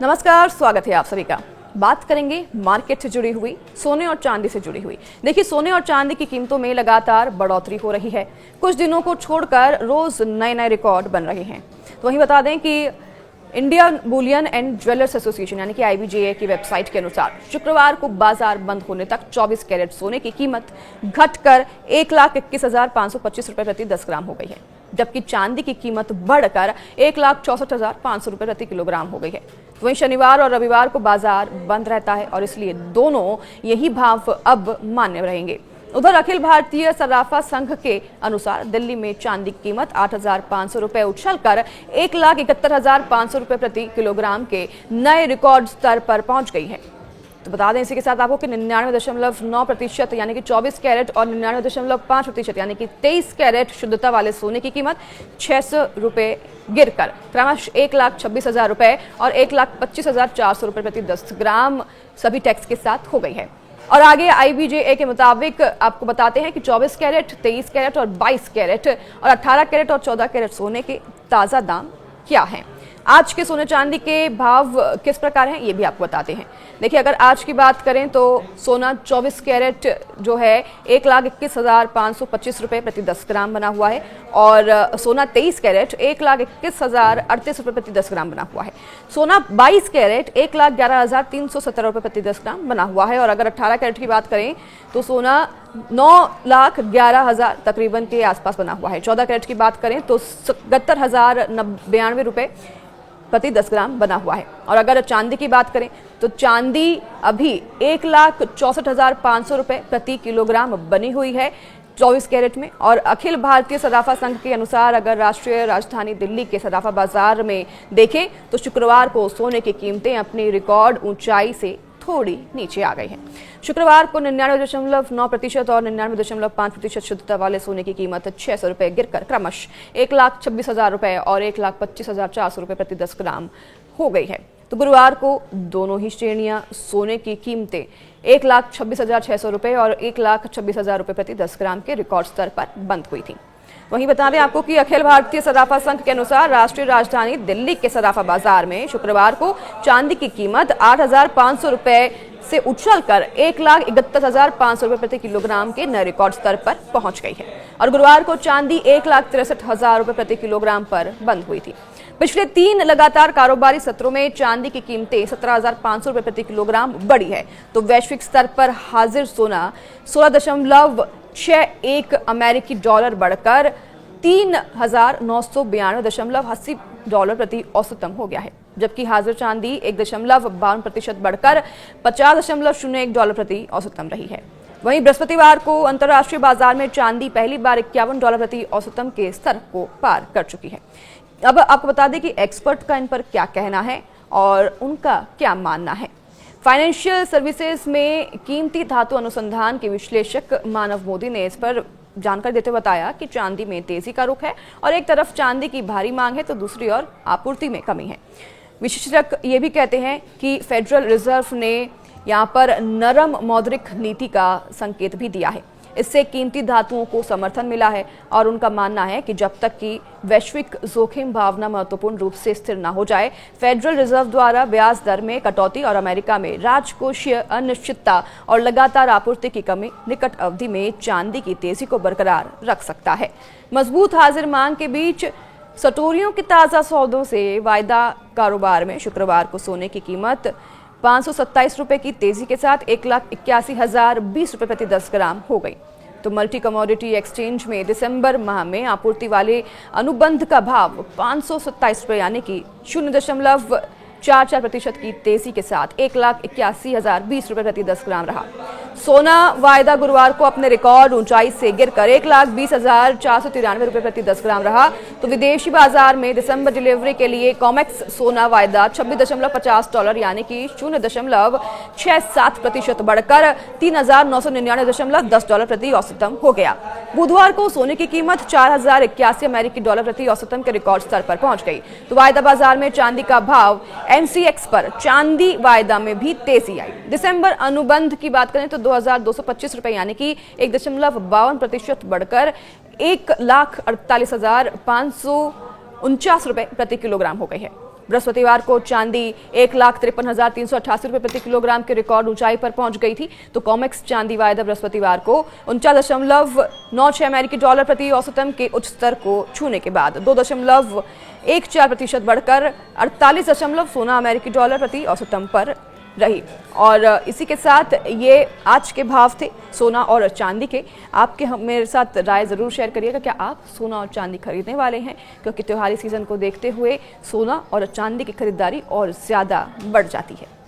नमस्कार, स्वागत है आप सभी का। बात करेंगे मार्केट से जुड़ी हुई, सोने और चांदी से जुड़ी हुई। देखिए, सोने और चांदी की कीमतों में लगातार बढ़ोतरी हो रही है। कुछ दिनों को छोड़कर रोज नए नए रिकॉर्ड बन रहे हैं। तो वहीं बता दें कि Indian Boolean and jewellers association यानी कि IBJA की वेबसाइट के अनुसार शुक्रवार को बाजार बंद होने तक 24 कैरेट सोने की कीमत घटकर 1,21,525 रुपए प्रति 10 ग्राम हो गई है, जबकि चांदी की कीमत बढ़कर 1,64,500 रुपए प्रति किलोग्राम हो गई है। वहीं शनिवार और रविवार को बाजार बंद रहता है और इसलिए दोनों यही भाव अब मान्य रहेंगे। उधर अखिल भारतीय सर्राफा संघ के अनुसार दिल्ली में चांदी की कीमत 8,500 रुपए उछलकर 1,71,500 रुपए प्रति किलोग्राम के नए रिकॉर्ड स्तर पर पहुंच गई है। तो बता दें इसी के साथ आपको कि 99.9% यानी कि 24 कैरेट और 99.5% यानी कि 23 कैरेट शुद्धता वाले सोने की कीमत 600 रुपए गिरकर क्रमशः 1,26,000 रुपए और 1,25,400 रुपए प्रति 10 ग्राम सभी टैक्स के साथ हो गई है। और आगे IBJA के मुताबिक आपको बताते हैं कि 24 कैरेट, 23 कैरेट और 22 कैरेट और 18 कैरेट और 14 कैरेट सोने के ताज़ा दाम क्या हैं। आज के सोने चांदी के भाव किस प्रकार हैं ये भी आपको बताते हैं। देखिए, अगर आज की बात करें तो सोना 24 कैरेट जो है 1,21,525 रुपए प्रति 10 ग्राम बना हुआ है और सोना 23 कैरेट 1,21,038 रुपए प्रति 10 ग्राम बना हुआ है। सोना 22 कैरेट 1,11,317 रुपए प्रति 10 ग्राम बना हुआ है और अगर 18 कैरेट की बात करें तो सोना 9,11,000 तकरीबन के आसपास बना हुआ है। 14 कैरेट की बात करें तो 77,092 रुपए प्रति 10 ग्राम बना हुआ है। और अगर चांदी की बात करें तो चांदी अभी 1,64,500 रुपए प्रति किलोग्राम बनी हुई है 24 कैरेट में। और अखिल भारतीय सर्राफा संघ के अनुसार अगर राष्ट्रीय राजधानी दिल्ली के सर्राफा बाजार में देखें तो शुक्रवार को सोने की कीमतें अपनी रिकॉर्ड ऊंचाई से थोड़ी नीचे आ गई हैं। शुक्रवार को 99.9% और 99.5% शुद्धता वाले सोने की कीमत 600 रुपए गिरकर क्रमशः 1,26,000 रुपए और 1,25,400 रुपए प्रति 10 ग्राम हो गई है। तो गुरुवार को दोनों ही श्रेणियां सोने की कीमतें 1,26,600 रुपए और 1,26,000 रुपए प्रति 10 ग्राम के रिकॉर्ड स्तर पर बंद हुई थी। वहीं बता दें आपको कि अखिल भारतीय सर्राफा संघ के अनुसार राष्ट्रीय राजधानी दिल्ली के सर्राफा बाजार में शुक्रवार को चांदी की कीमत 8,500 रुपए से उछलकर 1,71,500 रुपए प्रति किलोग्राम के नए रिकॉर्ड स्तर पर पहुंच गई है और गुरुवार को चांदी 1,63,000 रुपए प्रति किलोग्राम पर बंद हुई थी। पिछले 3 लगातार कारोबारी सत्रों में चांदी की कीमतें 17,500 रुपए प्रति किलोग्राम बढ़ी है। तो वैश्विक स्तर पर हाजिर सोना 16.61 अमेरिकी डॉलर बढ़कर 3,992.80 डॉलर प्रति औसतन हो गया है, जबकि हाजिर चांदी 1.52% बढ़कर 50.01 डॉलर प्रति औसतन रही है। वहीं बृहस्पतिवार को अंतर्राष्ट्रीय बाजार में चांदी पहली बार 51 डॉलर प्रति औसतन के स्तर को पार कर चुकी है। अब आपको बता दें कि एक्सपर्ट का इन पर क्या कहना है और उनका क्या मानना है। फाइनेंशियल सर्विसेज में कीमती धातु अनुसंधान के विश्लेषक मानव मोदी ने इस पर जानकारी देते हुए बताया कि चांदी में तेजी का रुख है और एक तरफ चांदी की भारी मांग है तो दूसरी ओर आपूर्ति में कमी है। विशेषज्ञ ये भी कहते हैं कि फेडरल रिजर्व ने यहाँ पर नरम मौद्रिक नीति का संकेत भी दिया है। इससे कीमती धातुओं को समर्थन मिला है और उनका मानना है कि जब तक कि वैश्विक जोखिम भावना महत्वपूर्ण रूप से स्थिर न हो जाए, फेडरल रिजर्व द्वारा ब्याज दर में कटौती और अमेरिका में राजकोषीय अनिश्चितता और लगातार आपूर्ति की कमी निकट अवधि में चांदी की तेजी को बरकरार रख सकता है। मजबूत हाजिर मांग के बीच सटोरियों के ताज़ा सौदों से वायदा कारोबार में शुक्रवार को सोने की कीमत 527 रुपए की तेजी के साथ 1,81,020 रुपए प्रति 10 ग्राम हो गई। तो मल्टी कमोडिटी एक्सचेंज में दिसंबर माह में आपूर्ति वाले अनुबंध का भाव 527 रुपए यानी कि 0.44% की तेजी के साथ 1,81,020 रुपए प्रति 10 ग्राम रहा। सोना वायदा गुरुवार को अपने रिकॉर्ड ऊंचाई से गिरकर 1,20,493 रुपए प्रति 10 ग्राम रहा। तो विदेशी बाजार में दिसंबर डिलीवरी के लिए कॉमेक्स सोना वायदा 26.50 डॉलर यानी कि 0.67% बढ़कर 3,999.10 डॉलर प्रति औसतन हो गया। बुधवार को सोने की कीमत 4,081 अमेरिकी डॉलर प्रति औसतन के रिकॉर्ड स्तर पर पहुंच गई। तो वायदा बाजार में चांदी का भाव MCX पर चांदी वायदा में भी तेजी आई। दिसंबर अनुबंध की बात करें तो 2,225 रुपए यानी कि 1.52% बढ़कर 1,48,549 रुपए प्रति किलोग्राम हो गई है। बृहस्पतिवार को चांदी 1,53,388 रुपये प्रति किलोग्राम के रिकॉर्ड ऊंचाई पर पहुंच गई थी। तो कॉमेक्स चांदी वायदा बृहस्पतिवार को 49.96 अमेरिकी डॉलर प्रति औसतन के उच्च स्तर को छूने के बाद 2.14% बढ़कर 48.16 अमेरिकी डॉलर प्रति औसतन पर रही। और इसी के साथ ये आज के भाव थे सोना और चांदी के। आपके मेरे साथ राय ज़रूर शेयर करिएगा, क्या आप सोना और चांदी खरीदने वाले हैं? क्योंकि त्योहारी सीजन को देखते हुए सोना और चांदी की खरीदारी और ज़्यादा बढ़ जाती है।